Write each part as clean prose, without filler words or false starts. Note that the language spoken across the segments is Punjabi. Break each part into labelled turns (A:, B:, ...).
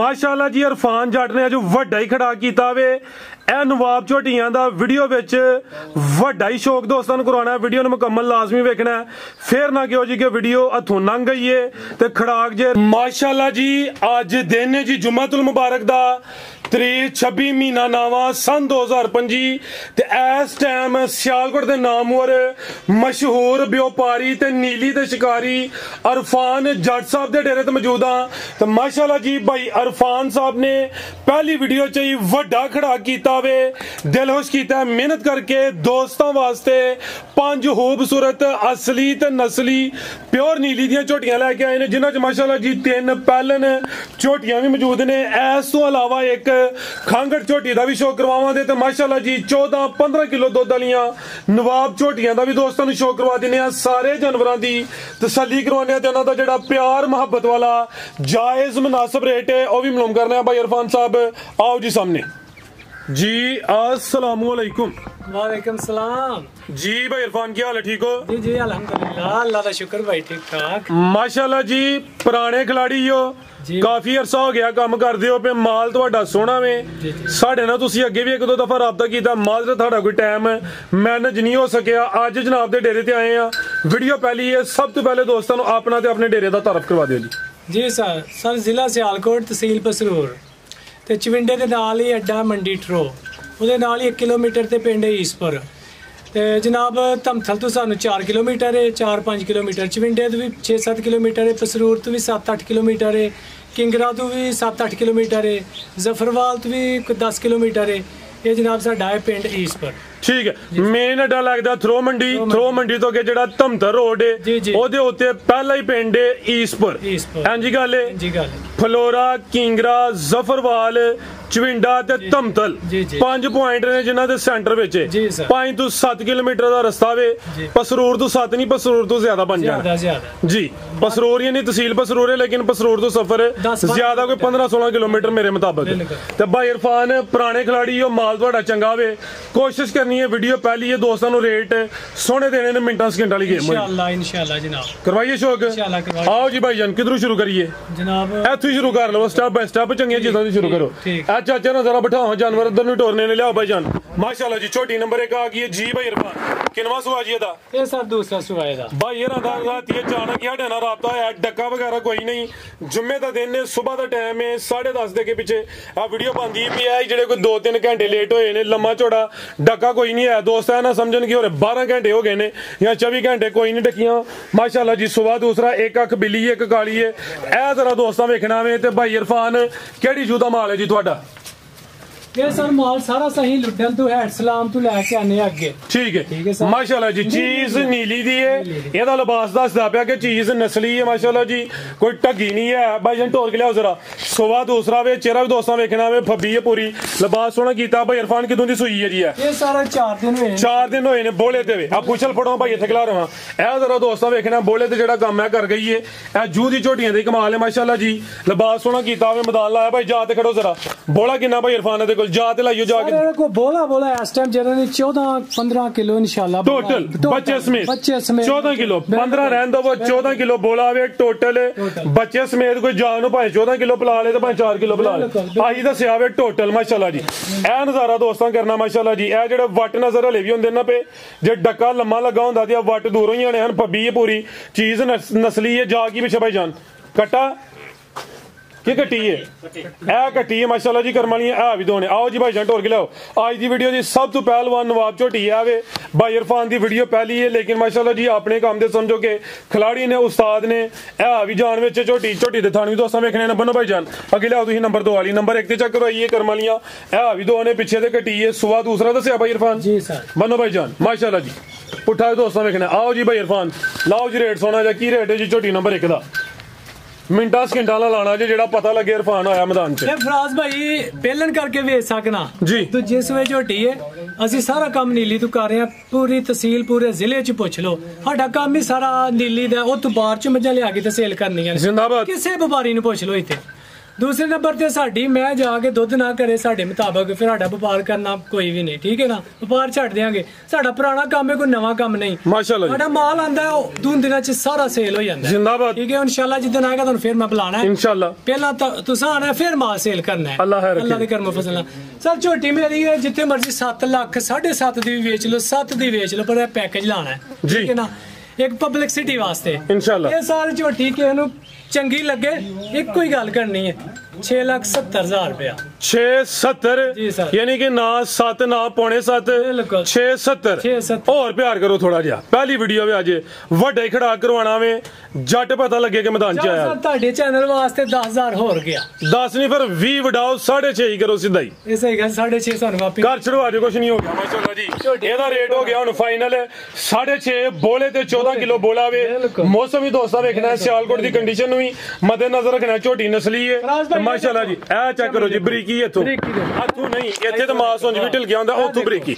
A: माशाअल्लाह जी इरफान जट ने अज वड्डा ही खड़ा कीता वे ए नवाब झोटियां दा वीडियो विच वड्डा ही शौक दोस्तां नूं करवाना है। वीडियो नूं मुकम्मल लाजमी वेखना है, फिर ना कहो जी कि वीडियो हथों लंघ गई है ते खड़ाक जे। माशाअल्लाह जी अज दिन है जी जुम्मतुल मुबारक दा तरीक 26 महीना नावा सन 2025 ते इस टाइम सियालकोट दे नामवर मशहूर व्यापारी ते नीली ते शिकारी इरफान जट साहब दे डेरे ते मौजूद हां। ते माशाअल्लाह जी भाई इरफान साहब ने पहली वीडियो च ही वड्डा खड़ा कीता वे, दिल खुश कीता, मेहनत करके दोस्तां वास्ते 5 खूबसूरत असली ते नस्ली प्योर नीली दियां झोटियां लैके आए ने, जिन्हां च माशाअल्लाह जी 3 पैलन झोटियां भी मौजूद ने। इस तो अलावा एक खांगड़ झोटी का भी शो करवावांगे ते माशाअल्लाह जी 14-15 किलो दुध वालियां नवाब झोटियां का भी दोस्तों को शो करवा देने। सारे जानवरों की तसल्ली करवाने ते उन्हां दा जिहड़ा प्यार मुहब्बत वाला जायज मुनासिब रेट है वह भी मालूम करना है। भाई इरफान साहब आओ जी सामने जी। अस्सलाम वालेकुम।
B: वालेकुम सलाम
A: जी। भाई इरफान क्या हाल है, ठीक हो?
B: जी जी अल्हम्दुलिल्लाह, अल्लाह का शुक्र भाई, ठीक ठाक
A: माशाअल्लाह जी। पुराने खिलाड़ी हो, काफी अरसा हो गया काम करदे हो पे, माल तुहाडा सोहना वे। साडे नाल तुसीं अगे भी 1-2 दफा राबता कीता, माजरत तुहाडा कोई टाइम मैनेज नहीं हो सकिया। अज जनाब दे डेरे ते आए हैं, वीडियो पहली है। सब तो पहले दोस्तों को अपना ते अपने डेरे दा तारफ करवा दिओ जी।
B: जी सर जिला सियालकोट तहसील पसरूर ते चविंडे दे नाल ही अड्डा मंडी ठरो, ਉਹਦੇ ਨਾਲ ही 1 किलोमीटर ते पिंड ईसपुर ते जनाब धमथल तो सानू 4 किलोमीटर है, 4-5 किलोमीटर चविंडे तो भी 6-7 किलोमीटर है, पसरूर तो भी 7-8 किलोमीटर है, किंगरा तो भी 7-8 किलोमीटर है, जफरवाल तो भी 10 किलोमीटर है। ये जनाब साडा है पिंड ईसपुर। ठीक
A: है, मेन अड्डा लगदा थ्रो मंडी तो अगे जेड़ा धमतर रोड है ओदे उत्ते पहला ही पिंड है ईसपुर। हां जी गल है। फलोरा, किंगरा, जफरवाल, चविंडा ते धमतल 5 पॉइंट ने जिन्हां दे सेंटर विच 5 तो 7 किलोमीटर दा रास्ता वे। पसरूर तो 7 नहीं, पसरूर तो ज्यादा बन जाना जी। पसरूर यानी तहसील पसरूर है, लेकिन पसरूर तो सफर ज्यादा कोई 15-16 किलोमीटर मेरे मुताबिक। ते भाई इरफान पुराने खिलाड़ी हो, माल तुहाडा चंगा वे, कोशिश करनी है वीडियो पहली है दोस्तों को रेट सोने देने ने, मिनटां सेकंड वाली गेम
B: इंशाअल्लाह जनाब
A: करवाइए शौक। आओ जी भाईजान किधरों शुरू करिए? जनाब इत्थों शुरू कर लो, स्टेप बाय स्टेप चंगियां चीज़ों से शुरू करो। चाचा ना जरा बिठाओ जानवर उधर नहीं टोरने ने, लियाओ भाईजान। माशाल्लाह जी छोटी नंबर 1 आ गई है जी। भाई इरफान किनवा सुआ जी दा?
B: ये सर दूसरा सुआ दा
A: भाई। ये रात ये अचानक ही ना राबता है, डक्का वगैरह कोई नहीं, जुम्मे का दिन है, सुबह का टाइम है, 10:30 के पीछे आ वीडियो बनती भी है। जेडे कोई 2-3 घंटे लेट होए ने, लम्मा चौड़ा डक्का कोई नहीं है दोस्त, है ना समझन कि 12 घंटे हो गए ने या 24 घंटे कोई नहीं डकियां। माशाल्लाह जी सुबह दूसरा एक अख बिल्ली एक काली है। ए जरा दोस्तां वेखना वे। ते भाई इरफान केड़ी जू दा माल है जी तुहाडा?
B: ये सर माल सारा सही लुड्डन तो है सलाम तो लैके आने अगे। ठीक है
A: माशाल्लाह जी। चीज नीली दी है, एदा लिबास दसदा पिया कि चीज नस्ली है माशाल्लाह जी, कोई ढगी नहीं है। भाई जन टोर के लियाओ जरा। सुबह दूसरा वे, चेहरा भी दोस्तां वेखना वे, फब्बी है पूरी, लिबास सोना कीता। भाई इरफान किदों दी सूई है जी?
B: ये सारा 4 दिन होए।
A: 4 दिन होए ने बोले ते वे। आ पुछल फड़ो भाई इत्थे खला रहा। ए जरा दोस्तां वेखना बोले ते जेड़ा काम है कर गई है। ए जू दी झोटियां दी कमाल है माशाल्लाह जी, लिबास सोना कीता वे, मैदान लाया। भाई जा ते खड़ो जरा। बोला किन्ना भाई इरफान दे कोल? जा ते लाइयो जा
B: को बोला इस टाइम जरा 14-15 किलो इंशाल्लाह
A: टोटल बच्चे समेत 14 किलो 15 रहन दो, वो 14 किलो बोला वे टोटल बच्चे समेत। कोई जान भाई 14 किलो पिला ले तो भाई 4 किलो पिला ले, आई दसिया वे टोटल माशाल्लाह जी। ए नजारा दोस्तां करना माशाल्लाह जी। ए जेड़े वट नजर हले भी होंदे ना पे, जे डक्का लम्मा लगा होंदा ते वट दूरों ही आने हन। फब्बी है पूरी, चीज नस्ली है। जा की पिछे भाई जान कट्टा की कट्टी है, ए कट्टी है माशाल्लाह जी। करम वाली है भी दोने। आओ जी भाई जान टोर के लाओ। आज दी वीडियो जी सब तो पहलवान नवाब झोटी है वे। भाई इरफान दी वीडियो पहली है, लेकिन माशाल्लाह जी अपने काम दे समझो के खिलाड़ी ने, उस्ताद ने ए भी जान विच झोटी दे थानी दोस्तां वेखने ने। बनो भाई जान अगे लियाओ तुसीं नंबर 2 वाली। नंबर 1 ते चेक करवाइए करम वालियां ए भी दो ने, पीछे ते कट्टी है। सुबह दूसरा दसिया भाई इरफान
B: जी सर।
A: बनो भाई जान माशाल्लाह जी। पुट्ठा दोस्तां वेखने। आओ जी भाई इरफान लाओ जी रेट सोना जा की रेट है जी झोटी नंबर 1 दा? मिनटा सेकंडा लाना जी, जेड़ा पता लगे इरफान आया मैदान च।
B: फराज भाई पेलन करके वेच सकना जी। तो जिस वे झोटी है असि सारा काम नीली तो कर रहे हैं, पूरी तहसील पूरे जिले च पुछ लो, साडा काम ही सारा नीली दा। ओ तो बाहर च मझां लिया के ते सेल करनी है, जिंदाबाद। किसे व्यापारी नु पुछ लो इत्थे ਦੂਸਰੇ ਨੰਬਰ ਤੇ ਸਾਡੀ ਮੈਂ ਜਾ ਕੇ ਦੁੱਧ ਨਾ ਕਰੇ ਸਾਡੇ ਮੁਤਾਬਕ ਫਿਰ ਸਾਡਾ ਵਪਾਰ ਕਰਨਾ ਕੋਈ ਵੀ ਨਹੀਂ, ਠੀਕ ਹੈ ਨਾ। ਵਪਾਰ ਛੱਡ ਦਿਆਂਗੇ, ਸਾਡਾ ਪੁਰਾਣਾ ਕੰਮ ਹੈ, ਕੋਈ ਨਵਾਂ ਕੰਮ ਨਹੀਂ।
A: ਮਾਸ਼ਾਅੱਲਾ
B: ਸਾਡਾ ਮਾਲ ਆਂਦਾ ਉਹ 2 ਦਿਨਾਂ ਚ ਸਾਰਾ ਸੇਲ ਹੋ ਜਾਂਦਾ।
A: ਜ਼ਿੰਦਾਬਾਦ।
B: ਠੀਕ ਹੈ, ਇਨਸ਼ਾਅੱਲਾ ਜਿੱਦਣ ਆਏਗਾ ਤੁਹਾਨੂੰ ਫਿਰ ਮੈਂ ਬੁਲਾਣਾ ਹੈ
A: ਇਨਸ਼ਾਅੱਲਾ।
B: ਪਹਿਲਾਂ ਤਾਂ ਤੁਸੀਂ ਆਣਾ ਫਿਰ ਮਾਲ ਸੇਲ ਕਰਨਾ ਹੈ।
A: ਅੱਲਾਹ
B: ਦੇ ਕਰਮ ਫਜ਼ਲ ਨਾਲ। ਸਰ ਝੋਟੀ ਮੇਰੀ ਹੈ ਜਿੱਥੇ ਮਰਜ਼ੀ 7 ਲੱਖ 7.5 ਦੀ ਵੀ ਵੇਚ ਲਓ, 7 ਦੀ ਵੇਚ ਲਓ, ਪਰ ਇਹ ਪੈਕੇਜ ਲਾਣਾ ਹੈ, ਠੀਕ ਹੈ ਨਾ, ਇੱਕ ਪਬਲਿਸਿਟੀ ਵਾਸਤੇ
A: ਇਨਸ਼ਾਅੱਲਾ।
B: ਇਹ ਸਾਰੀ ਝੋਟੀ ਕਿਸੇ ਨੂੰ ਚੰਗੀ ਲੱਗੇ, ਇੱਕੋ ਹੀ ਗੱਲ ਕਰਨੀ ਹੈ, 6,70,000 रुपया।
A: 670 यानी कि ना 7 ना पौने 7 670 और प्यार करो थोड़ा जिहा। पहली वीडियो में अजे वड्डा ही खड़ा करवाना वे जट पता लगे कि मैदान च आया।
B: ਤੁਹਾਡੇ ਚੈਨਲ ਵਾਸਤੇ 10,000 ਹੋਰ ਗਿਆ।
A: 10 नहीं फिर 20 वडाओ 6.5 ही करो सीधा ही।
B: ਇਹ ਸਹੀ ਗੱਲ 6.5 ਸਾਨੂੰ ਵਾਪਸ
A: घर छड़वा जो कुछ नहीं हो गया माशाल्लाह जी। ਇਹਦਾ रेट हो गया हुन फाइनल 6.5 बोले ते 14 किलो बोला वे। मौसम भी दोस्ता देखना है, सियालकोट दी कंडीशन भी मद्देनजर रखना है। झोटी नस्ली है माशाल्लाह जी। ए चेक करो जी बरीकी इथों हथों नहीं इथे तो मास हुंज भी ढिल गया हुंदा उथों बरीकी।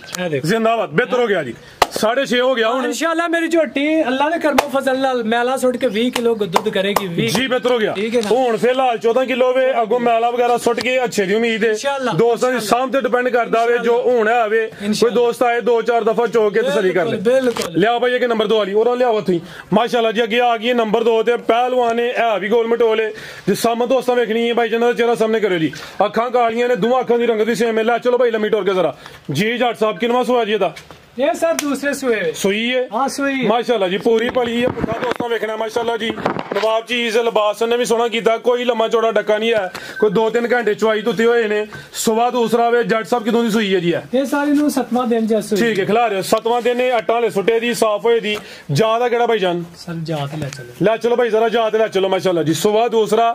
A: जिंदाबाद बेहतर हो गया जी। 6.5 हो गया हुन
B: इंशाल्लाह मेरी झोटी अल्लाह दे करमो फजल नाल मैला सुट के 20 किलो दुध करेगी। 20
A: जी बेहतर हो गया। हुन फिलहाल 14 किलो वे अगो मैला वगैरह सुट के अच्छे दी उम्मीद है। दोस्तां दी साम ते डिपेंड करदा वे जो हुन है वे। कोई दोस्त आए 2-4 दफा चोक के तसल्ली कर ले।
B: बिल्कुल
A: लिया भाई के नंबर 2 वाली और लिया थी माशाल्लाह जी। अगे आ गई नंबर 2 ते पहलवान है भी गोल मटोले जिस सामने दोस्तां वेखनी है भाई जिन्ना चेहरा सामने करो जी। अखां कालियां ने दोवां अखां दी रंगत दी सेम है। ला चलो भाई लम्मी टोर के जरा जी। जट साहब किनवा सुआ जी दा
B: ये सर दूसरे सुए
A: सुई है।
B: हाँ सुई
A: माशाल्लाह जी पूरी पली है। पुट्ठा दोस्तों वेखना माशाल्लाह जी। नवाब चीज लिबास ने भी सोहना कीता। कोई लम्मा चौड़ा डक्का नहीं है। कोई 2-3 घंटे चवाई धुते हुए ने। सुबह दूसरा वे जट साहब कितों दी सुई है जी है
B: ये सारी नु 7वां दिन जैसे
A: ठीक है खिला रहे 7वां दिन है। अट्टा ले सुटे दी साफ होए दी जादा केड़ा भाई जान
B: सर जात ले चलो
A: भाई जरा जात ले चलो माशाल्लाह जी। सुबह दूसरा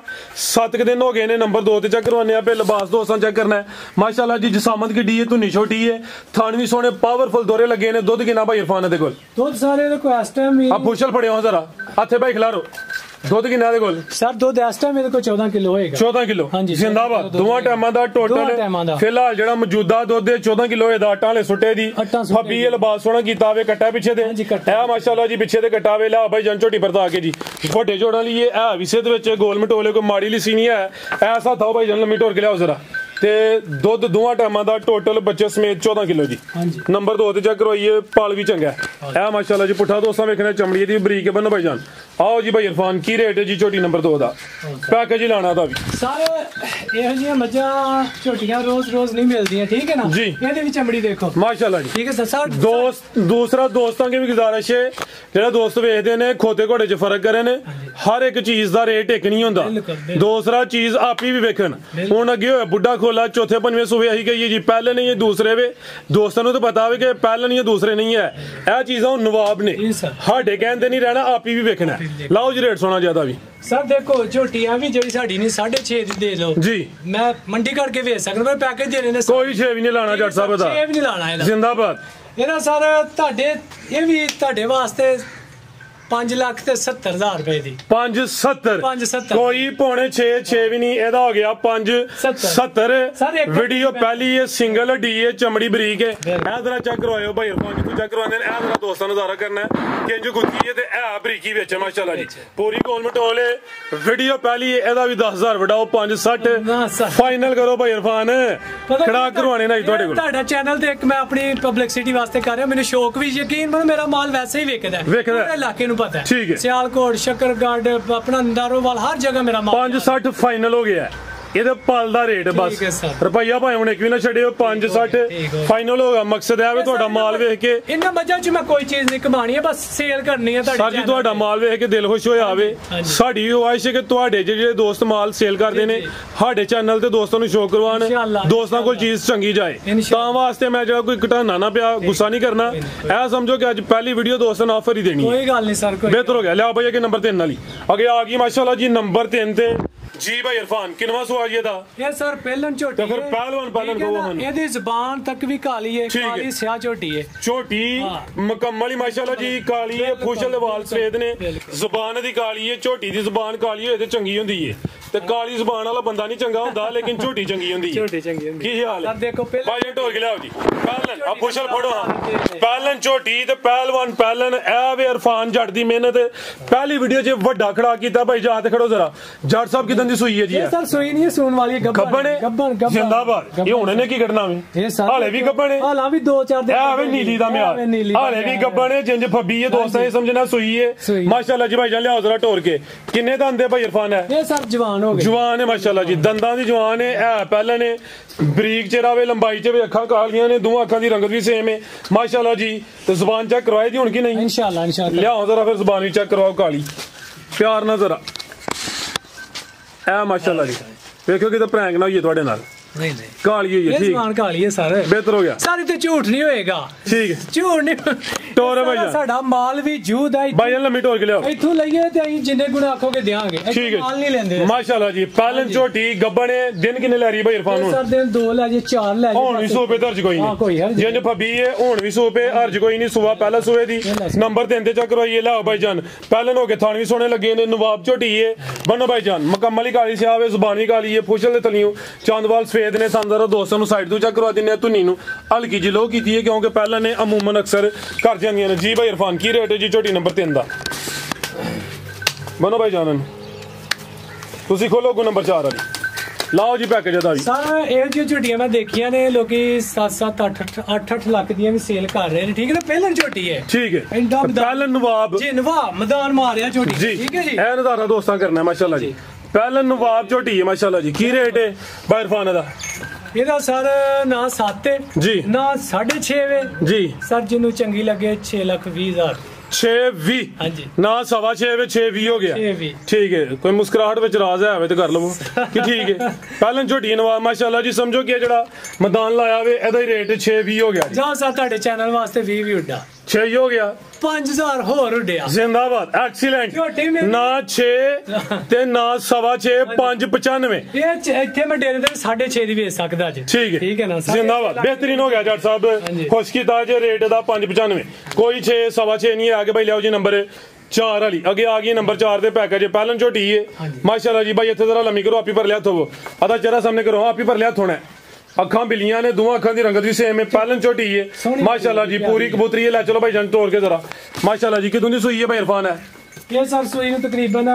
A: 7 दिन हो गए ने। नंबर 2 ते चेक करवाने पे लिबास दोस्तां चेक करना है माशाल्लाह जी। जिसामत की डी है धुनी छोटी है थान भी सोने पावरफुल दोरे लगे ने। दुध किना भाई इरफान दे कोल
B: दुध सारे रिक्वेस्ट टाइम
A: अब पुछल पड़े हो जरा हाथे भाई खिलारो दुध किना दे कोल
B: सर दुध इस टाइम मेरे को 14 किलो होएगा
A: 14 किलो
B: हां जी
A: जिंदाबाद। दोवां टाइमां दा टोटल फिलहाल जेड़ा मौजूदा दुध 14 किलो है दा आटा ले सुटे दी फबी लिबास सोना कीता वे कट्टा पीछे दे है माशाल्लाह जी। पीछे दे कट्टा वे ला भाई जन झोटी परता के जी ਵੱਡੇ जोड़ा लिए है विसे दे विच गोल मटोले कोई माड़ी ली सी नहीं है। ऐसा था भाई जन लम्मी टोर के लियाओ जरा ते दुध दोवां टाइमां दा टोटल बच्चे समेत 14 किलो जी। नंबर 2 ते चेक करवाइए पाल भी चंगा है माशाल्लाह जी। पुट्ठा दोस्तां वेखना चमड़ी दी बरीक बन भाई जान। आओ जी भाई इरफान की रेट है जी झोटी नंबर 2 दा पैकेज ही लाना दा भी
B: सारे ਇਹੋ ਜਿਹੀਆਂ ਮੱਝਾਂ ਝੋਟੀਆਂ ਰੋਜ਼ नहीं मिलती हैं ठीक है ना
A: जी।
B: ਇਹਦੇ ਵੀ ਚਮੜੀ ਦੇਖੋ
A: माशाल्लाह जी
B: ठीक है सर।
A: दोस्त दूसरा दोस्तां की भी गुजारिश है जेड़ा दोस्त वेखदे ने खोते घोड़े च फर्क करे ने हर एक चीज दा रेट एक नहीं होंदा। दूसरा चीज आप ही भी वेखन हुन अगे होया बुढ़ा खोला चौथे पंजवें सूबे अही गई जी पहले नहीं है दूसरे वे दोस्तां नूं तो पता है कि पहले नहीं है दूसरे नहीं है। यह चीज़ां नवाब ने साडे कहंदे नहीं रहना आप ही भी वेखना। लाओ जी रेट सोना ज्यादा भी
B: सर देखो झोटियां भी जेडी साडी नहीं 6.5 दी दे लो जी। मैं मंडी करके भेज सकदा पर पैकेज देने ने
A: कोई 6 भी नहीं लाना जट साहब दा
B: 6 भी नहीं लाना ਇਹਦਾ
A: जिंदाबाद।
B: ਇਹਦਾ सर ਤੁਹਾਡੇ ਇਹ ਵੀ ਤੁਹਾਡੇ ਵਾਸਤੇ 5,70,000 रुपए दी
A: 570 कोई पौने 6 भी नहीं एदा हो गया 570। वीडियो पहली है सिंगल डी है चमड़ी बरीक है। ए जरा चेक करवाओ भाई इरफान जी चेक करवाने ए जरा दोस्तों नजारा करना है कि जो गुत्ती है ते ए बरीकी विच है माशाल्लाह जी पूरी गोल मटोल है। वीडियो पहली है एदा भी 10,000 वडाओ 560 फाइनल करो भाई इरफान खड़ा करवाने ना ਤੁਹਾਡੇ ਕੋਲ।
B: ਤੁਹਾਡਾ ਚੈਨਲ ਤੇ ਇੱਕ ਮੈਂ ਆਪਣੀ ਪਬਲਿਸਿਟੀ ਵਾਸਤੇ ਕਰ ਰਿਹਾ ਮੈਨੂੰ ਸ਼ੌਕ ਵੀ ਯਕੀਨ ਮੈਨੂੰ ਮੇਰਾ ਮਾਲ ਵੈਸੇ ਹੀ ਵਿਕਦਾ ਹੈ ਪੂਰੇ ਇਲਾਕੇ ਨੂੰ पता है
A: ठीक है।
B: सियालकोट शकरगढ़ अपना दारोवाल हर जगह मेरा माल
A: 560 फाइनल हो गया है। ਇਹਦੇ ਪਲ ਦਾ ਰੇਟ ਬਸ ਰੁਪਈਆ ਭਾਵੇਂ ਹੁਣ ਇੱਕ ਵੀ ਨਾ ਛੱਡਿਓ 560 ਫਾਈਨਲ ਹੋਗਾ। ਮਕਸਦ ਹੈ ਵੀ ਤੁਹਾਡਾ ਮਾਲ ਵੇਖ ਕੇ
B: ਇਹਨਾਂ ਮੱਝਾਂ 'ਚ ਮੈਂ ਕੋਈ ਚੀਜ਼ ਨਹੀਂ ਕਮਾਣੀ ਹੈ ਬਸ ਸੇਲ ਕਰਨੀ ਹੈ ਤੁਹਾਡੀ।
A: ਸਰ ਜੀ ਤੁਹਾਡਾ ਮਾਲ ਵੇਖ ਕੇ ਦਿਲ ਖੁਸ਼ ਹੋਇਆ ਆਵੇ। ਸਾਡੀ ਖੁਆਇਸ਼ ਹੈ ਕਿ ਤੁਹਾਡੇ ਜਿਹੜੇ ਦੋਸਤ ਮਾਲ ਸੇਲ ਕਰਦੇ ਨੇ ਸਾਡੇ ਚੈਨਲ ਤੇ ਦੋਸਤਾਂ ਨੂੰ ਸ਼ੋਅ ਕਰਵਾਉਣ ਦੋਸਤਾਂ ਕੋਲ ਚੀਜ਼ ਚੰਗੀ ਜਾਏ ਤਾਂ ਵਾਸਤੇ ਮੈਂ ਜਿਹੜਾ ਕੋਈ ਘਟਾਣਾ ਨਾ ਪਿਆ ਗੁੱਸਾ ਨਹੀਂ ਕਰਨਾ। ਇਹ ਸਮਝੋ ਕਿ ਅੱਜ ਪਹਿਲੀ ਵੀਡੀਓ ਦੋਸਤਾਂ ਨੂੰ ਆਫਰ ਹੀ ਦੇਣੀ ਹੈ।
B: ਕੋਈ ਗੱਲ ਨਹੀਂ ਸਰ ਕੋਈ
A: ਬਿਹਤਰ ਹੋ ਗਿਆ। ਲਿਆ ਭਈਆ ਕਿ ਨੰਬਰ 3 ਵਾਲੀ ਅੱਗੇ ਆ ਗਈ ਮਾਸ਼ਾਅੱਲਾ ਜੀ ਨੰਬਰ 3 ਤੇ जी भाई इरफान किनवा सुआ जी दा
B: ये सर पहलन झोटी
A: तो फिर पहलवान को हन
B: ਇਹਦੀ ਜ਼ਬਾਨ ਤੱਕ ਵੀ ਕਾਲੀ ਹੈ ਕਾਲੀ ਸਿਆਹ ਝੋਟੀ ਹੈ
A: ਝੋਟੀ ਮੁਕੰਮਲ ਹੀ ਮਾਸ਼ਾਅੱਲਾ ਜੀ ਕਾਲੀ ਹੈ ਫੁਸ਼ਲ ਦੇ ਵਾਲ ਸਫੇਦ ਨੇ ਜ਼ੁਬਾਨ ਦੀ ਕਾਲੀ ਹੈ ਝੋਟੀ ਦੀ ਜ਼ੁਬਾਨ ਕਾਲੀ ਹੋਏ ਤੇ ਚੰਗੀ ਹੁੰਦੀ ਹੈ ਤੇ ਕਾਲੀ ਜ਼ਬਾਨ ਵਾਲਾ ਬੰਦਾ ਨਹੀਂ ਚੰਗਾ ਹੁੰਦਾ ਲੇਕਿਨ ਝੋਟੀ ਚੰਗੀ ਹੁੰਦੀ ਹੈ।
B: ਝੋਟੀ ਚੰਗੀ ਹੁੰਦੀ
A: ਕੀ ਹਾਲ ਹੈ?
B: ਸਰ ਦੇਖੋ
A: ਭਾਈ ਢੋਲ ਕੇ ਲਿਆਓ ਜੀ ਪਹਿਲਨ ਆ ਪੁਸ਼ਲ ਫੋਟੋ ਪਹਿਲਨ ਝੋਟੀ ਤੇ ਪਹਿਲਵਾਨ ਪਹਿਲਨ ਇਹ ਵੇ ਇਰਫਾਨ ਜੱਟ ਦੀ ਮਿਹਨਤ ਪਹਿਲੀ ਵੀਡੀਓ 'ਚ ਵੱਡਾ ਖੜਾ ਕੀਤਾ ਭਾਈ ਜਾ ਤੇ ਖੜੋ ਜ਼ਰਾ ਜੱਟ ਸਾਹਿਬ ਕਿਦਾਂ ਦੀ ਸੂਈ ਹੈ ਜੀ
B: ਇਹ ਸਰ ਸੂਈ ਨਹੀਂ ਸੂਣ ਵਾਲੀ
A: ਗੱਬਣ ਜਿੰਦਾਬਾਦ ਇਹ ਹੁਣ ਇਹਨੇ ਕੀ ਕੱਢਣਾ ਵੇ ਹਾਲੇ ਵੀ ਗੱਬਣ ਹੈ
B: ਹਾਲਾਂ ਵੀ 2-4 ਦਿਨ
A: ਇਹ ਵੇ ਨੀਲੀ ਦਾ ਮਿਆਰ ਹਾਲੇ ਵੀ ਗੱਬਣ ਹੈ ਜਿੰਜ ਫੱਬੀ ਹੈ ਦੋਸਤਾਂ ਇਹ ਸਮਝਣਾ ਸੂਈ ਹੈ ਮਾਸ਼ਾਅੱਲਾ ਜੀ ਭਾਈ ਜਾਨ ਲਿਆਓ ਜ਼ਰਾ ਢੋਰ ਕੇ ਕਿੰਨੇ ਦੰਦ ਹੈ ਭਾਈ ਇਰਫਾਨ ਹੈ
B: ਇਹ ਸਰ ਜਵਾਨ ਹੋ ਗਏ
A: ਜਵਾਨ ਹੈ ਮਾਸ਼ਾਅੱਲਾ ਜੀ ਦੰਦਾਂ ਦੀ ਜਵਾਨ ਹੈ ਇਹ ਪਹਿਲਾਂ ਨੇ ਬਰੀਕ ਚਿਹਰਾ ਵੇ ਲੰਬਾਈ ਚ ਵੇ ਅੱਖਾਂ ਕਾਲੀਆਂ ਨੇ ਦੋਵਾਂ ਅੱਖਾਂ ਦੀ ਰੰਗਤ ਵੀ ਸੇਮ ਹੈ ਮਾਸ਼ਾਅੱਲਾ ਜੀ ਤੇ ਜ਼ੁਬਾਨ ਚੈੱਕ ਕਰਵਾਈ ਦੀ ਹੁਣ ਕੀ ਨਹੀਂ
B: इंशाल्लाह
A: ਲਿਆਓ ਜ਼ਰਾ ਫਿਰ ਜ਼ੁਬਾਨ ਵੀ ਚੈੱਕ ਕਰਵਾਓ ਕਾਲੀ ਪਿਆਰ ਨਾਲ ਜ਼ਰਾ ਇਹ ਮਾਸ਼ਾਅੱਲਾ ਜੀ ਵੇਖੋ ਕਿਤੇ ਪ੍ਰੈਂਕ ਨਾ ਹੋਈਏ ਤੁਹਾਡੇ ਨਾਲ
B: नहीं
A: ਕਾਲੀ ਹੋਈ ਹੈ
B: ये
A: ਠੀਕ
B: जवान काली है सर
A: ਬਿਹਤਰ ਹੋ ਗਿਆ
B: सारी ते झूठ नहीं होएगा
A: ਠੀਕ ਹੈ
B: ਝੂਠ ਨਹੀਂ
A: ਟੋਰ ਹੈ ਭਾਈ ਜਾਨ
B: ਸਾਡਾ ਮਾਲ ਵੀ ਜੂਦ ਹੈ
A: ਭਾਈ ਜਾਨ ਲੰਮੀ ਟੋਰ ਕੇ ਲਿਆਓ
B: ਇੱਥੋਂ ਲਈਏ ਤੇ ਅਸੀਂ ਜਿੰਨੇ ਗੁਣ ਆਖੋਗੇ ਦੇਾਂਗੇ
A: ਠੀਕ ਹੈ
B: ਮਾਲ ਨਹੀਂ ਲੈਂਦੇ
A: ਮਾਸ਼ਾਅੱਲਾ ਜੀ ਪਹਿਲਨ ਝੋਟੀ ਗੱਬਣੇ ਦਿਨ ਕਿੰਨੇ ਲੈ ਰਹੀ ਭਾਈ ਇਰਫਾਨ ਹੁਣ
B: ਸਰ ਦਿਨ 2 ਲੈ ਜੇ 4 ਲੈ ਜੇ
A: ਹੁਣ ਵੀ ਸੂਪੇ ਦਰਜ ਕੋਈ
B: ਹਾਂ, ਕੋਈ ਹਰਜ
A: ਨਹੀਂ ਜਿੰਜ ਫੱਬੀ ਹੈ ਹੁਣ ਵੀ ਸੂਪੇ ਹਰਜ ਕੋਈ ਨਹੀਂ ਸੁਬਾ ਪਹਿਲਾ ਸੂਏ ਦੀ ਨੰਬਰ 3 ਤੇ ਚੱਕ ਕਰਵਾਈਏ ਲਾਓ ਭਾਈ ਜਾਨ ਪਹਿਲਨ ਹੋ ਕੇ ਥਾਣ ਵੀ ਸੋਹਣੇ ਲੱਗੇ ਨੇ ਨਵਾਬ ਝੋਟੀ ਹੈ ਬੰਨੋ ਭਾਈ ਜਾਨ ਮੁਕੰਮਲ ਹੀ ਕਾਲੀ ਸਿਆਹ ਹੈ ਜ਼ੁਬਾਨੀ ਕਾਲੀ ਹੈ ਫੁਸ਼ਲ ਦੇ ਤਲੀਓ ਚੰਦਵਾਲ ਸਫੇਦ ਨੇ ਸੰਦਰ ਦੋਸਤਾਂ ਨੂੰ ਸਾਈਡ ਤੋਂ ਚੱਕ ਕਰਵਾ ਦਿੰਨੇ ਆ ਧੁਨੀ ਨੂੰ ਹਲਕੀ ਜੀ ਲੋ ਕੀਤੀ ਹੈ ਕਿਉਂਕਿ ਪਹਿਲਾਂ ਨੇ ਅਮੂਮਨ ਅਕਸਰ ਘਰ ਜਾਂਦੀਆਂ ਨੇ ਜੀ ਭਾਈ ਇਰਫਾਨ ਕੀ ਰੇਟ ਹੈ ਜੀ ਝੋਟੀ ਨੰਬਰ 3 ਦਾ ਬੰਨੋ ਭਾਈ ਜਾਨ ਤੁਸੀਂ ਖੋਲੋ ਗੋ ਨੰਬਰ 4 ਵਾਲੀ ਲਾਓ ਜੀ ਪੈਕੇਜ ਦਾ ਵੀ
B: ਸਰ ਇਹ ਜਿਹੀ ਝੋਟੀਆਂ ਮੈਂ ਦੇਖੀਆਂ ਨੇ ਲੋਕੀ 7-7 8-8 ਲੱਖ ਦੀਆਂ ਵੀ ਸੇਲ ਕਰ ਰਹੇ ਨੇ ਠੀਕ ਹੈ ਨਾ ਪਹਿਲਾਂ ਝੋਟੀ ਹੈ
A: ਠੀਕ ਹੈ ਪਹਿਲਾਂ ਨਵਾਬ
B: ਜੀ ਨਵਾਬ ਮੈਦਾਨ ਮਾਰਿਆ ਝੋਟੀ ਠੀਕ ਹੈ ਜੀ
A: ਇਹ ਨਜ਼ਾਰਾ ਦੋਸਤਾਂ ਕਰਨਾ ਮਾਸ਼ਾਅੱਲਾ ਜੀ ਪਹਿਲਾਂ ਨਵਾਬ ਝੋਟੀ ਹੈ ਮਾਸ਼ਾਅੱਲਾ ਜੀ ਕੀ ਰੇਟ ਹੈ ਭਾਈ ਇਰਫਾਨ ਦਾ
B: ਇਹਦਾ ਸਰ ਨਾ 7
A: ਜੀ
B: ਨਾ 6.5 ਵੇ
A: ਜੀ
B: ਸਰ ਜਿਹਨੂੰ ਚੰਗੀ ਲੱਗੇ 6,20,000
A: 620
B: ਹਾਂਜੀ
A: ਨਾ 6.5 ਵੇ 620 ਹੋ ਗਿਆ
B: 620
A: ਠੀਕ ਹੈ ਕੋਈ ਮੁਸਕਰਾਹਟ ਵਿੱਚ ਰਾਜ਼ ਹੈ ਹੋਵੇ ਤੇ ਕਰ ਲਵੋ ਕਿ ਠੀਕ ਹੈ ਪਹਿਲਾਂ ਝੋਟੀ ਨਵਾਬ ਮਾਸ਼ਾਅੱਲਾ ਜੀ ਸਮਝੋ ਕਿ ਜਿਹੜਾ ਮੈਦਾਨ ਲਾਇਆ ਵੇ ਇਹਦਾ ਹੀ ਰੇਟ 620 ਹੋ ਗਿਆ
B: ਜਾਂ ਸਰ ਤੁਹਾਡੇ ਚੈਨਲ ਵਾਸਤੇ 20 ਵੀ ਉੱਡਾ
A: 6 ਹੋ ਗਿਆ
B: 5000 ਹੋਰ ਉੱਡਿਆ
A: ਜ਼ਿੰਦਾਬਾਦ ਐਕਸੀਲੈਂਟ
B: ਝੋਟੀ ਮੇਰੀ
A: ਨਾ 6 ਤੇ ਨਾ 6.5 595
B: ਇਹ ਇੱਥੇ ਮੈਂ ਡੇਰੇ ਤੇ 6.5 ਦੀ ਵੇਚ ਸਕਦਾ ਜੀ
A: ਠੀਕ
B: ਹੈ ਨਾ
A: ਜ਼ਿੰਦਾਬਾਦ ਬਿਹਤਰੀਨ ਹੋ ਗਿਆ ਜੱਟ ਸਾਹਿਬ ਖੁਸ਼ ਕੀਤਾ ਜੇ ਰੇਟ ਦਾ 595 ਕੋਈ 6 6.5 ਨਹੀਂ ਆ ਕੇ ਭਾਈ ਲਿਆਓ ਜੀ ਨੰਬਰ 4 ਵਾਲੀ ਅੱਗੇ ਆ ਗਈ ਨੰਬਰ 4 ਦੇ ਪੈਕੇਜ ਪਹਿਲਾਂ ਝੋਟੀ ਹੈ ਮਾਸ਼ਾਅੱਲਾ ਜੀ ਭਾਈ ਇੱਥੇ ਜ਼ਰਾ ਲੰਮੀ ਕਰੋ ਆਪੀ ਭਰ ਲਿਆ ਥੋਵੋ ਆਦਾ ਚਿਹਰਾ ਸਾਹਮਣੇ ਕਰੋ ਆਪੀ ਭਰ ਲਿਆ ਥੋਣਾ ਅੱਖਾਂ ਬਿਲੀਆਂ ਨੇ ਦੋਵਾਂ ਅੱਖਾਂ ਦੀ ਰੰਗਤ ਵੀ ਸੇਮ ਹੈ ਪਹਿਲਾਂ ਝੋਟੀ ਹੈ ਮਾਸ਼ਾਅੱਲਾ ਜੀ ਪੂਰੀ ਕਬੂਤਰੀ ਹੈ ਲੈ ਚਲੋ ਭਾਈ ਜਨ ਤੋੜ ਕੇ ਜ਼ਰਾ ਮਾਸ਼ਾਅੱਲਾ ਜੀ ਕਿਦੋਂ ਦੀ ਸੂਈ ਹੈ ਭਾਈ ਇਰਫਾਨ ਹੈ
B: ਇਹ ਸਰ ਸੂਈ ਨੂੰ ਤਕਰੀਬਨ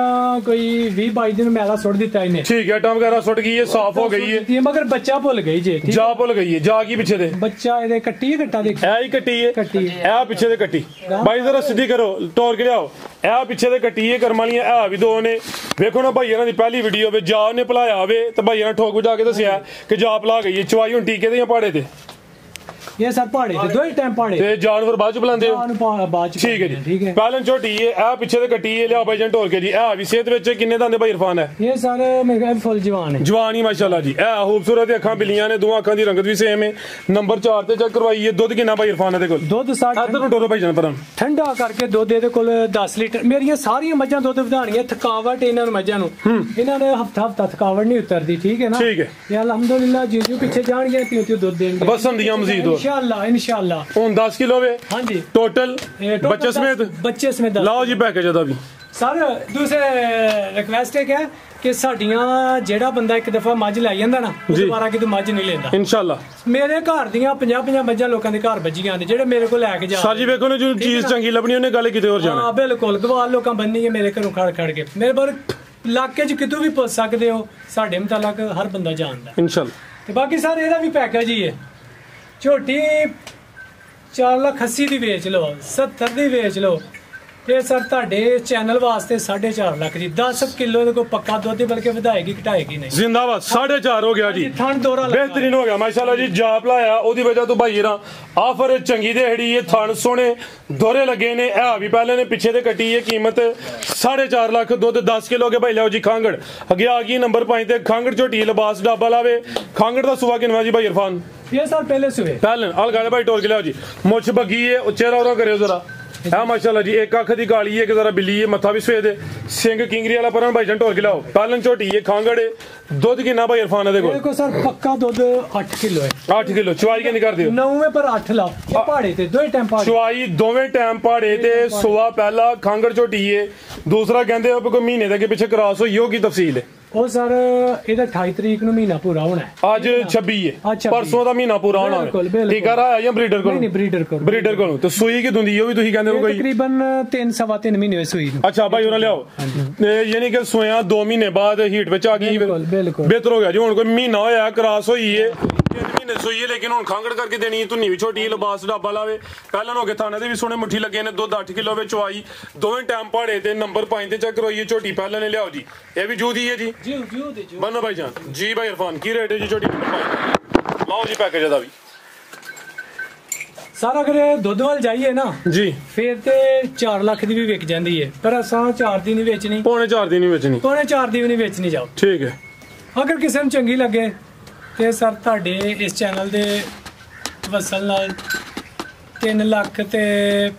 B: ਕੋਈ 20-22 ਦਿਨ ਮੈਲਾ ਸੁੱਟ ਦਿੱਤਾ ਇਹਨੇ
A: ਠੀਕ ਹੈ ਟਮ ਵਗੈਰਾ ਸੁੱਟ ਗਈ ਹੈ ਸਾਫ਼ ਹੋ ਗਈ ਹੈ
B: ਮਗਰ ਬੱਚਾ ਭੁੱਲ ਗਈ ਜੇ
A: ਜਾ ਭੁੱਲ ਗਈ ਹੈ ਜਾ ਕੀ ਪਿੱਛੇ ਦੇ
B: ਬੱਚਾ ਇਹਦੇ ਕੱਟੀ ਹੈ ਕੱਟਾ ਦੇਖ
A: ਇਹ ਹੀ ਕੱਟੀ ਹੈ ਇਹ ਪਿੱਛੇ ਦੇ ਕੱਟੀ ਬਾਈ ਜ਼ਰਾ ਸਿੱਧੀ ਕਰੋ ਤੋੜ ਕੇ ਲਿਆਓ ਇਹ ਪਿੱਛੇ ਦੇ ਕੱਟੀ ਹੈ ਕਰਮ ਵਾਲੀਆਂ ਇਹ ਵੀ ਦੋ ਨੇ ਵੇਖੋ ਨਾ ਭਾਈ ਇਹਨਾਂ ਦੀ ਪਹਿਲੀ ਵੀਡੀਓ ਵੇ ਜਾ ਉਹਨੇ ਭਲਾਇਆ ਹੋਵੇ ਤੇ ਭਾਈ ਇਹਨਾਂ ਠੋਕ ਵਜਾ ਕੇ ਦੱਸਿਆ ਕਿ ਜਾ ਭਲਾ ਗਈ ਹੈ ਚਵਾਈ ਹੁਣ ਟੀਕੇ ਦੇ ਜਾਂ ਪਹਾੜੇ ਤੇ
B: ਇਹ ਸਰ ਪਹਾੜੇ ਤੇ ਦੋ ਹੀ ਟਾਈਮ ਪਹਾੜੇ
A: ਤੇ ਜਾਨਵਰ ਬਾਅਦ ਚ ਬੁਲਾਉਂਦੇ ਹੋ
B: ਬਾਅਦ ਚ
A: ਠੀਕ ਹੈ ਜੀ ਪਹਿਲਾਂ ਝੋਟੀ ਹੈ ਇਹ ਪਿੱਛੇ ਦੇ ਕੱਟੀ ਹੈ ਲਿਆਓ ਭਾਈ ਜਨ ਢੋਲ ਕੇ ਜੀ ਇਹ ਵੀ ਸਿਹਤ ਵਿੱਚ ਕਿੰਨੇ ਦੰਦੇ ਭਾਈ ਇਰਫਾਨ ਹੈ
B: ਇਹ ਸਰ ਮੇਰੇ ਫੁੱਲ ਜਵਾਨ ਹੈ
A: ਜਵਾਨੀ ਮਾਸ਼ਾਅੱਲਾ ਜੀ ਇਹ ਖੂਬਸੂਰਤ ਅੱਖਾਂ ਬਿਲੀਆਂ ਨੇ ਦੋਵਾਂ ਅੱਖਾਂ ਦੀ ਰੰਗਤ ਵੀ ਸੇਮ ਹੈ ਨੰਬਰ 4 ਤੇ ਚੈੱਕ ਕਰਵਾਈਏ ਦੁੱਧ ਕਿੰਨਾ ਭਾਈ ਇਰਫਾਨ ਦੇ ਕੋਲ
B: ਦੁੱਧ ਸਾਡਾ
A: ਇੱਧਰ ਨੂੰ ਟੋਰੋ ਭਾਈ ਜਨ ਪਰਾਂ
B: ਠੰਡਾ ਕਰਕੇ ਦੁੱਧ ਇਹਦੇ ਕੋਲ 10 ਲੀਟਰ ਮੇਰੀਆਂ ਸਾਰੀਆਂ ਮੱਝਾਂ ਦੁੱਧ ਵਧਾਣੀਆਂ ਥਕਾਵਟ ਇਹਨਾਂ ਨੂੰ ਮੱਝਾਂ ਨੂੰ ਇਹਨਾਂ ਨੇ ਹਫਤਾ ਥਕਾਵਟ ਨਹੀਂ ਉਤਰਦੀ ਠੀਕ ਹੈ ਨਾ
A: ਠੀਕ ਹੈ
B: ਇਹ ਅਲਹਮਦੁਲਿਲਾ ਜਿਉਂ ਪਿੱਛੇ ਜਾਣਗੇ ਤਿਉਂ ਦੁੱਧ ਦੇਣਗੇ
A: ਬਸ ਹੁੰਦੀਆਂ ਮਜ਼ੀਦ ਹੋਰ
B: इंशाल्लाह
A: ਹੁਣ 10 ਕਿਲੋ ਵੇ
B: ਹਾਂਜੀ
A: ਟੋਟਲ ਬੱਚੇ ਸਮੇਤ ਲਾਓ ਜੀ ਪੈਕੇਜ ਦਾ ਵੀ
B: ਸਰ ਦੂਸਰੇ ਰਿਕਵੈਸਟ ਹੈ ਕਿ ਸਾਡੀਆਂ ਜਿਹੜਾ ਬੰਦਾ ਇੱਕ ਦਫਾ ਮੱਝ ਲੈ ਜਾਂਦਾ ਨਾ ਦੁਬਾਰਾ ਕਿਤੇ ਮੱਝ ਨਹੀਂ ਲੈਂਦਾ
A: ਇਨਸ਼ਾਅੱਲਾ
B: ਮੇਰੇ ਘਰ ਦੀਆਂ 50 ਮੱਝਾਂ ਲੋਕਾਂ ਦੇ ਘਰ ਵੱਜੀਆਂ ਨੇ ਜਿਹੜੇ ਮੇਰੇ ਕੋਲ ਲੈ ਕੇ ਜਾ
A: ਸਰ ਜੀ ਵੇਖੋ ਨੇ ਜੋ ਚੀਜ਼ ਚੰਗੀ ਲੱਭਣੀ ਉਹਨੇ ਗੱਲ ਕਿਤੇ ਹੋਰ ਜਾਣਾ
B: ਹਾਂ ਬਿਲਕੁਲ ਗਵਾਲ ਲੋਕਾਂ ਬੰਨੀ ਹੈ ਮੇਰੇ ਘਰੋਂ ਖੜ ਕੇ ਮੇਰੇ ਪਰ ਇਲਾਕੇ 'ਚ ਕਿਤੋਂ ਵੀ ਪੁੱਛ ਸਕਦੇ ਹੋ ਸਾਡੇ ਮੁਤਾਲਕ ਹਰ ਬੰਦਾ ਜਾਣਦਾ
A: ਇਨਸ਼ਾਅੱਲਾ
B: ਤੇ ਬਾਕੀ ਸਰ ਇਹਦਾ ਵੀ ਪੈਕੇਜ ਹੀ ਹੈ ਝੋਟੀ 4,80,000 ਦੀ ਵੇਚ ਲਓ 70 ਦੀ ਵੇਚ ਲਓ ਇਹ ਸਰ ਤੁਹਾਡੇ ਚੈਨਲ ਵਾਸਤੇ 4.5 ਲੱਖ ਦੀ 10 ਕਿਲੋ ਦੇ ਕੋਈ ਪੱਕਾ ਦੁੱਧ ਬਲਕਿ ਵਧਾਏਗੀ ਘਟਾਏਗੀ ਨਹੀਂ
A: ਜ਼ਿੰਦਾਬਾਦ 4.5 ਹੋ ਗਿਆ ਜੀ
B: ਥਣ ਦੋਰਾ
A: ਬਿਹਤਰੀਨ ਹੋ ਗਿਆ ਮਾਸ਼ਾਅੱਲਾ ਜੀ ਜਾਪ ਲਾਇਆ ਉਹਦੀ ਵਜ੍ਹਾ ਤੋਂ ਭਾਈ ਰਾਂ ਆਫਰ ਚੰਗੀ ਦੇ ਹੜੀ ਇਹ ਥਣ ਸੋਹਣੇ ਦੋਰੇ ਲੱਗੇ ਨੇ ਇਹ ਵੀ ਪਹਿਲੇ ਨੇ ਪਿੱਛੇ ਤੇ ਕੱਟੀ ਹੈ ਕੀਮਤ 4.5 ਲੱਖ ਦੁੱਧ 10 ਕਿਲੋ ਕੇ ਭਾਈ ਲਿਆਓ ਜੀ ਖਾਂਗੜ ਅੱਗੇ ਆ ਗਈ ਨੰਬਰ 5 ਤੇ ਖਾਂਗੜ ਝੋਟੀ ਲਿਬਾਸ ਡਾਬਾ ਲਾਵੇ ਖਾਂਗੜ ਦਾ ਸੁਵਾ ਕਿਨਵਾ ਜੀ ਭਾਈ ਇਰਫਾਨ
B: ਇਹ ਸਰ ਪਹਿਲੇ ਸੁਵੇ
A: ਪਹਿਲੇ ਅਲਗਾ ਭਾਈ ਟੋਲ ਕੇ ਲਿਆਓ ਜੀ ਮੁੱਛ ਬੱਗੀ ਹੈ ਚਿਹਰਾ ਉਹਦਾ ਕਰਿਓ ਜ਼ਰਾ ਹੈ ਮਾਸ਼ਾਅੱਲਾ ਜੀ ਇੱਕ ਅੱਖ ਦੀ ਕਾਲੀ ਹੈ ਕਿ ਜ਼ਰਾ ਬਿੱਲੀ ਹੈ ਮੱਥਾ ਵੀ ਸਫੇਦ ਹੈ ਸਿੰਘ ਕਿੰਗਰੀ ਵਾਲਾ ਪਰਾਂ ਭਾਈ ਜਨ ਢੋਲ ਕੇ ਲਾਓ ਪਾਲਨ ਝੋਟੀ ਹੈ ਖਾਂਗੜੇ ਦੁੱਧ ਕਿੰਨਾ ਭਾਈ ਇਰਫਾਨ ਦੇ ਕੋਲ
B: ਦੇਖੋ ਸਰ ਪੱਕਾ ਦੁੱਧ 8 ਕਿਲੋ ਹੈ
A: 8 ਕਿਲੋ ਚਵਾਈ ਕਿੰਨੀ ਕਰਦੇ ਹੋ
B: 9 ਪਰ 8 ਲਾ ਇਹ ਪਹਾੜੇ ਤੇ ਦੋਵੇਂ ਟਾਈਮ ਪਹਾੜੇ
A: ਚਵਾਈ ਦੋਵੇਂ ਟਾਈਮ ਪਹਾੜੇ ਤੇ ਸੁਆ ਪਹਿਲਾ ਖਾਂਗੜ ਝੋਟੀ ਹੈ ਦੂਸਰਾ ਕਹਿੰਦੇ ਹੋ ਕੋਈ ਮਹੀਨੇ ਦੇ ਅੱਗੇ ਪਿੱਛੇ ਕ੍ਰਾਸ ਹੋਈ ਹੋ ਕੀ ਤਫਸੀਲ ਹੈ
B: ਉਹ ਸਰ ਇਹਦਾ 28 ਤਰੀਕ ਨੂੰ ਮਹੀਨਾ ਪੂਰਾ ਹੋਣਾ ਹੈ।
A: ਅੱਜ 26 ਹੈ,
B: ਅੱਛਾ,
A: ਪਰਸੋਂ ਦਾ ਮਹੀਨਾ ਪੂਰਾ ਹੋਣਾ ਹੈ। ਟੀਕਾ ਰਾਇਆ ਜਾਂ ਬਰੀਡਰ ਕੋਲ?
B: ਨਹੀਂ ਬਰੀਡਰ ਕੋਲ।
A: ਬਰੀਡਰ ਕੋਲ। ਤੇ ਸੂਈ ਕਿਦੋਂ ਦੀ ਉਹ ਵੀ ਤੁਸੀਂ ਕਹਿੰਦੇ ਹੋ ਕੋਈ?
B: ਤਕਰੀਬਨ 3-3.5 ਮਹੀਨੇ ਹੋਏ ਸੂਈ ਨੂੰ।
A: ਅੱਛਾ ਭਾਈ ਉਹਨਾਂ ਲਿਆਓ, ਯਾਨੀ ਕਿ ਸੋਇਆ 2 ਮਹੀਨੇ ਬਾਅਦ ਹੀਟ ਵਿੱਚ ਆ ਗਈ।
B: ਬਿਲਕੁਲ
A: ਬਿਹਤਰ ਹੋ ਗਿਆ ਜੀ। ਹੁਣ ਕੋਈ ਮਹੀਨਾ ਹੋਇਆ ਕ੍ਰਾਸ ਹੋਈ ਏ, 3 ਮਹੀਨੇ ਸੋਈ ਏ, ਲੇਕਿਨ ਹੁਣ ਖਾਂਗੜ ਕਰਕੇ ਦੇਣੀ। ਧੁੰਨੀ ਵੀ ਛੋਟੀ, ਲਿਬਾਸ ਡਾਬਾ ਲਾਵੇ। ਪਹਿਲਾਂ ਹੋ ਕੇ ਥਾਣੇ ਦੇ ਵੀ ਸੋਹਣੇ ਮੁੱਠੀ ਲੱਗੇ ਨੇ। ਦੁੱਧ 8 ਕਿਲੋ ਵਿੱਚ ਆਈ, ਦੋਵੇਂ ਟਾਈਮ ਪਹਾੜੇ ਤੇ ਨੰਬਰ 5 ਤੇ ਚੈੱਕ ਕਰਵਾਈਏ। ਝੋਟੀ ਪਹਿਲਾਂ ਨੇ ਲਿਆਓ ਜੀ, ਇਹ ਵੀ ਜੂ ਦੀ ਹੈ ਜੀ। ਬੰਨੋ ਭਾਈ ਜਾਨ ਜੀ। ਭਾਈ ਇਰਫਾਨ ਕੀ ਰੇਟ ਹੈ ਜੀ ਝੋਟੀ ਨੰਬਰ 5? ਲਾਓ ਜੀ ਪੈਕੇਜ ਦਾ ਵੀ
B: ਸਰ। ਅਗਰ ਦੁੱਧ ਵੱਲ ਜਾਈਏ ਨਾ
A: ਜੀ,
B: ਫਿਰ ਤੇ 4 ਲੱਖ ਦੀ ਵੀ ਵਿਕ ਜਾਂਦੀ ਹੈ, ਪਰ ਅਸਾਂ 4 ਦੀ ਨਹੀਂ ਵੇਚਣੀ,
A: ਪੌਣੇ 4 ਦੀ ਨਹੀਂ ਵੇਚਣੀ,
B: ਪੌਣੇ 4 ਦੀ ਵੀ ਨਹੀਂ ਵੇਚਣੀ। ਜਾਓ
A: ਠੀਕ ਹੈ।
B: ਅਗਰ ਕਿਸੇ ਨੂੰ ਚੰਗੀ ਲੱਗੇ ਤੇ ਸਰ ਤੁਹਾਡੇ ਇਸ ਚੈਨਲ ਦੇ ਵਸਲ ਨਾਲ 3 ਲੱਖ ਤੇ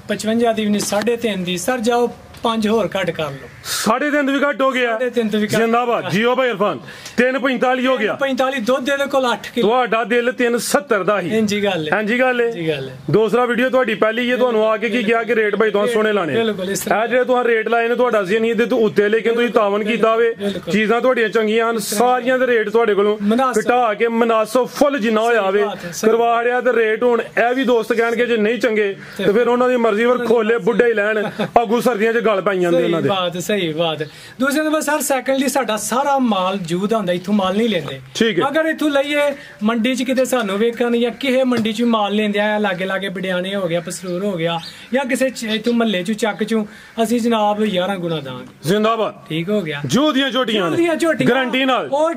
B: 55 ਦੀ ਵੀ ਨਹੀਂ, 3.5 ਦੀ ਸਰ ਜਾਓ, 5 ਹੋਰ ਘੱਟ ਕਰ ਲਓ।
A: 3.5 ਵੀ ਘੱਟ ਹੋ ਗਿਆ।
B: 3.5 ਤੋਂ ਵੀ ਘੱਟ।
A: ਜਿੰਦਾਬਾਦ ਜੀਓ ਭਾਈ ਇਰਫਾਨ। 3.45 ਹੋ ਗਿਆ।
B: 45 ਦੁੱਧ ਇਹਦੇ ਕੋਲ 8 ਕਿਲੋ।
A: ਤੁਹਾਡਾ ਦਿਲ 370 ਦਾ ਹੀ।
B: ਹਾਂਜੀ ਗੱਲ ਹੈ,
A: ਹਾਂਜੀ ਗੱਲ ਹੈ। ਦੂਸਰਾ ਵੀਡੀਓ ਤੁਹਾਡੀ ਪਹਿਲੀ ਹੈ, ਤੁਹਾਨੂੰ ਆ ਕੇ ਕੀ ਕਿਹਾ ਕਿ ਰੇਟ ਭਾਈ ਤੁਹਾਨੂੰ ਸੋਹਣੇ ਲਾਣੇ।
B: ਬਿਲਕੁਲ ਇਸ ਤਰ੍ਹਾਂ
A: ਇਹ ਜਿਹੜੇ ਤੁਸੀਂ ਰੇਟ ਲਾਏ ਨੇ ਤੁਹਾਡਾ ਸੀ ਨਹੀਂ ਤੇ ਉੱਤੇ, ਲੇਕਿਨ ਤੁਸੀਂ ਤਾਵਨ ਕੀਤਾ ਹੋਵੇ। ਚੀਜ਼ਾਂ ਤੁਹਾਡੀਆਂ ਚੰਗੀਆਂ ਹਨ, ਸਾਰੀਆਂ ਦੇ ਰੇਟ ਤੁਹਾਡੇ ਕੋਲੋਂ ਘਟਾ ਕੇ ਮਨਾਸਬ ਫੁੱਲ ਜਿੰਨਾ ਹੋਇਆ ਹੋਵੇ ਕਰਵਾ ਰਿਹਾ। ਤੇ ਰੇਟ ਹੁਣ ਇਹ ਵੀ ਦੋਸਤ ਕਹਿਣਗੇ ਜੇ ਨਹੀਂ ਚੰਗੇ ਤੇ ਫਿਰ ਉਹਨਾਂ ਦੀ ਮਰਜ਼ੀ, ਪਰ ਖੋਲੇ ਬੁੱਢੇ ਹੀ ਲੈਣ। ਆਗੂ ਸਰਦੀਆਂ 'ਚ ਗਲ ਪਾਈ ਜਾਂਦੇ ਉਹਨਾਂ ਦੇ।
B: ਸਹੀ ਬਾਤ। ਦੂਸਰੇ ਨੰਬਰ ਸਰ ਸੈਕੰਡਲੀ ਸਾਡਾ ਸਾਰਾ ਮਾਲ ਜੂਦ ਹੁੰਦਾ, ਇੱਥੋਂ ਮਾਲ ਨਹੀਂ ਲੈਂਦੇ। ਅਗਰ ਇੱਥੋਂ ਲਈਏ ਮੰਡੀ 'ਚ ਕਿਤੇ ਸਾਨੂੰ ਵੇਖਣ ਜਾਂ ਕਿਸੇ ਮੰਡੀ 'ਚ ਮਾਲ ਲੈਂਦੇ ਆ, ਲਾਗੇ ਬੜਿਆਣੇ ਹੋ ਗਿਆ, ਪਸਰੂਰ ਹੋ ਗਿਆ, ਜਾਂ ਕਿਸੇ ਇੱਥੋਂ ਮਹੱਲੇ 'ਚ ਚੱਕ 'ਚੋਂ, ਅਸੀਂ ਜਨਾਬ 11 ਗੁਣਾ ਦਾਂਗੇ।
A: ਜ਼ਿੰਦਾਬਾਦ।
B: ਠੀਕ ਹੋ ਗਿਆ।
A: ਜੂ ਦੀਆਂ ਝੋਟੀਆਂ ਗਰੰਟੀ ਨਾਲ
B: ਉਹ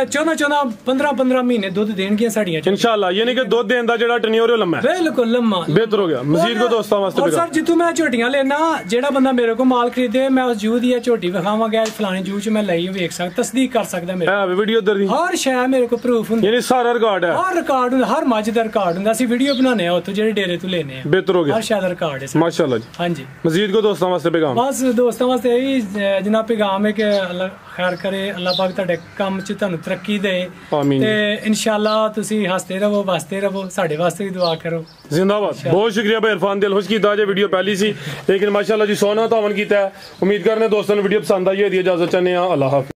B: 14-15 ਮਹੀਨੇ ਦੁੱਧ ਦੇਣਗੀਆਂ ਸਾਡੀਆਂ
A: ਇਨਸ਼ਾਅੱਲਾ। ਯਾਨੀ ਕਿ ਦੁੱਧ ਦੇਣ ਦਾ ਜਿਹੜਾ ਟਨਿਓਰ ਉਹ ਲੰਮਾ ਹੈ।
B: ਬਿਲਕੁਲ ਲੰਮਾ।
A: ਬਿਹਤਰ ਹੋ ਗਿਆ। ਮਜ਼ੀਦ ਕੋ ਦੋਸਤਾਂ ਵਾਸਤੇ
B: ਸਰ ਜਿੱਥੋਂ ਮੈਂ ਝੋਟੀਆਂ ਲੈਣਾ, ਜਿਹੜਾ ਬੰਦਾ ਮੇਰੇ ਕੋਲ ਮਾਲ ਖਰੀਦੇ, ਮੈਂ ਉਸ ਜੂ ਦੀ ਝੋਟੀ ਵਿਖਾਵਾਂਗਾ, ਫਲਾਣੇ ਜੂ 'ਚ ਮੈਂ ਲਈ, ਵੇਖ ਸਕਦਾ, ਤਸਦੀਕ ਕਰ ਸਕਦਾ। ਮੇਰੇ
A: ਵੀਡੀਓ ਉਧਰ ਦੀ
B: ਹਰ ਸ਼ੈ ਮੇਰੇ ਕੋਲ ਪ੍ਰੂਫ ਹੁੰਦਾ,
A: ਯਾਨੀ ਸਾਰਾ ਰਿਕਾਰਡ ਹੈ।
B: ਹਰ ਰਿਕਾਰਡ ਹੁੰਦਾ, ਹਰ ਮੱਝ ਦਾ ਰਿਕਾਰਡ ਹੁੰਦਾ। ਅਸੀਂ ਵੀਡੀਓ ਬਣਾਉਂਦੇ ਆ ਉੱਥੋਂ ਜਿਹੜੇ ਡੇਰੇ ਤੋਂ ਲੈਨੇ ਆ।
A: ਬਿਹਤਰ ਹੋ ਗਿਆ।
B: ਹਰ ਸ਼ੈ ਦਾ ਰਿਕਾਰਡ ਹੈ
A: ਮਾਸ਼ਾਅੱਲਾ ਜੀ।
B: ਹਾਂਜੀ।
A: ਮਜ਼ੀਦ ਕੋ ਦੋਸਤਾਂ ਵਾਸਤੇ ਪੈਗਾਮ?
B: ਬਸ ਦੋਸਤਾਂ ਵਾਸਤੇ ਇਹੀ ਜਨਾਬ ਪੈਗਾਮ ਹੈ ਕਿ ਅੱਲਾਹ ਖੈਰ ਕਰੇ, ਅੱਲਾਹ ਪਾਕ ਤੁਹਾਡੇ ਕੰਮ 'ਚ ਤੁਹਾਨੂੰ ਤਰੱਕੀ ਦੇ ਤੇ ਇਨਸ਼ਾਅੱਲਾ ਤੁਸੀਂ ਹੱਸਦੇ ਰਹੋ, ਵਸਦੇ ਰਹੋ, ਸਾਡੇ ਵਾਸਤੇ ਵੀ ਦੁਆ ਕਰੋ।
A: ਜ਼ਿੰਦਾਬਾਦ। ਬਹੁਤ ਸ਼ੁਕਰੀਆ ਭਾਈ ਇਰਫਾਨ, ਦਿਲ ਖੁਸ਼ ਕੀਤਾ। ਜੇ ਵੀਡੀਓ ਪਹਿਲੀ ਸੀ, ਲੇਕਿਨ ਮਾਸ਼ਾਅੱਲਾ ਜੀ ਸੋਹਣਾ ਤਾਵਨ ਕੀਤਾ। ਉਮੀਦ ਕਰਨੇ ਦੋਸਤਾਂ ਨੂੰ ਵੀਡੀਓ ਪਸੰਦ ਆਈ ਹੋਈ। ਇਜਾਜ਼ਤ ਚਾਹੁੰਦੇ ਆ। ਅੱਲਾਹ ਹਾਫਿਜ਼।